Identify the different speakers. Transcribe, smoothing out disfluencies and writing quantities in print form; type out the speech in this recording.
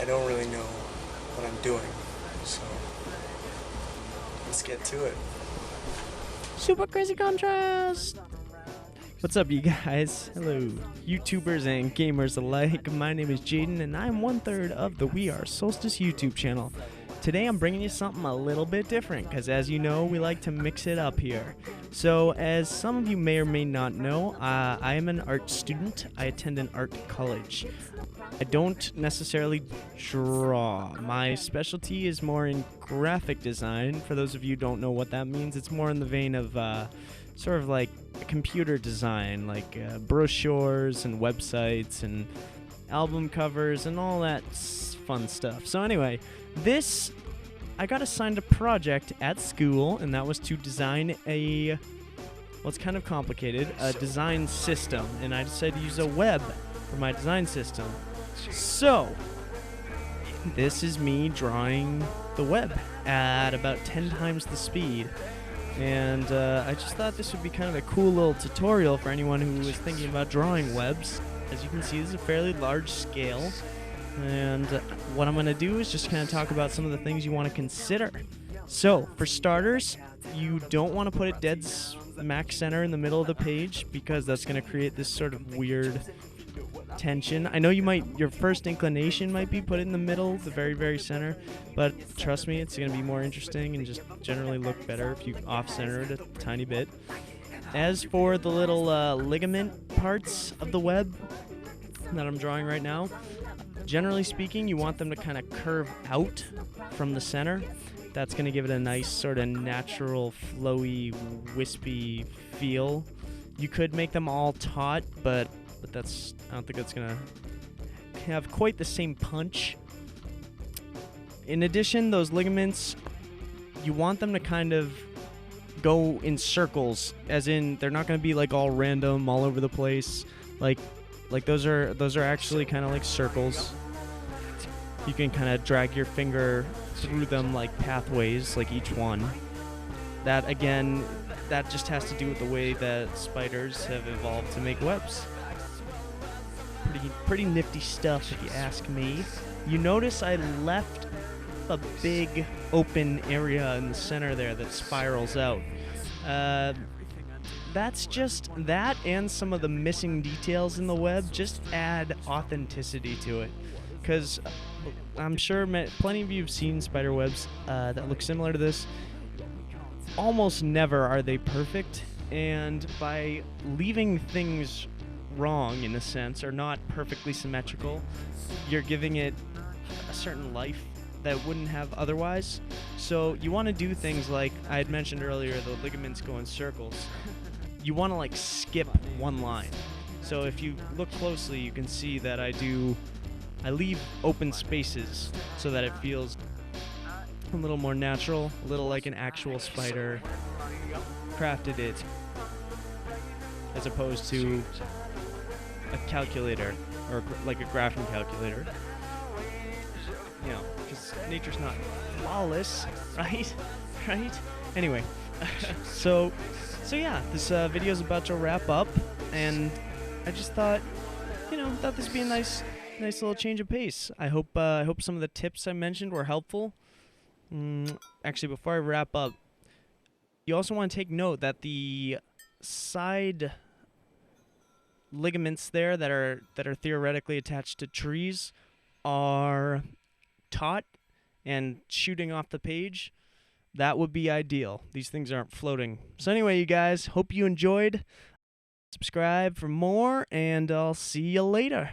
Speaker 1: I don't really know what I'm doing. So let's get to it.
Speaker 2: Super crazy contrast! What's up, you guys? Hello, YouTubers and gamers alike. My name is Jaden, and I'm 1/3 of the We Are Solstice YouTube channel. Today I'm bringing you something a little bit different, because as you know, we like to mix it up here. So, as some of you may or may not know, I am an art student. I attend an art college. I don't necessarily draw. My specialty is more in graphic design. For those of you who don't know what that means, it's more in the vein of sort of like computer design, like brochures and websites and album covers and all that fun stuff. So anyway, I got assigned a project at school, and that was to design well, it's kind of complicated, a design system, and I decided to use a web for my design system. So, this is me drawing the web at about 10 times the speed. And I just thought this would be kind of a cool little tutorial for anyone who is thinking about drawing webs. As you can see, this is a fairly large scale. And what I'm going to do is just kind of talk about some of the things you want to consider. So, for starters, you don't want to put it dead smack center in the middle of the page, because that's going to create this sort of weird tension. I know your first inclination might be put it in the middle, the very, very center, but trust me, it's going to be more interesting and just generally look better if you off-center it a tiny bit. As for the little ligament parts of the web that I'm drawing right now, generally speaking, you want them to kind of curve out from the center. That's going to give it a nice sort of natural, flowy, wispy feel. You could make them all taut, but I don't think that's gonna have quite the same punch. In addition, those ligaments, you want them to kind of go in circles, as in they're not gonna be like all random, all over the place. Like those are actually kind of like circles. You can kind of drag your finger through them like pathways, like each one. That again, that just has to do with the way that spiders have evolved to make webs. Pretty nifty stuff, if you ask me. You notice I left a big open area in the center there that spirals out. That's just that, and some of the missing details in the web just add authenticity to it. Because I'm sure plenty of you have seen spider webs that look similar to this. Almost never are they perfect, and by leaving things wrong, in a sense, or not perfectly symmetrical, you're giving it a certain life that wouldn't have otherwise. So you want to do things like I had mentioned earlier, the ligaments go in circles. You want to like skip one line. So if you look closely, you can see that I leave open spaces so that it feels a little more natural, a little like an actual spider crafted it, as opposed to a calculator, or like a graphing calculator. You know, because nature's not flawless, right? Right? Anyway, so yeah, this video's about to wrap up, and I just thought this would be a nice little change of pace. I hope some of the tips I mentioned were helpful. Actually, before I wrap up, you also want to take note that the side ligaments there that are theoretically attached to trees are taut and shooting off the page. That would be ideal. These things aren't floating. So anyway, you guys, hope you enjoyed. Subscribe for more, and I'll see you later.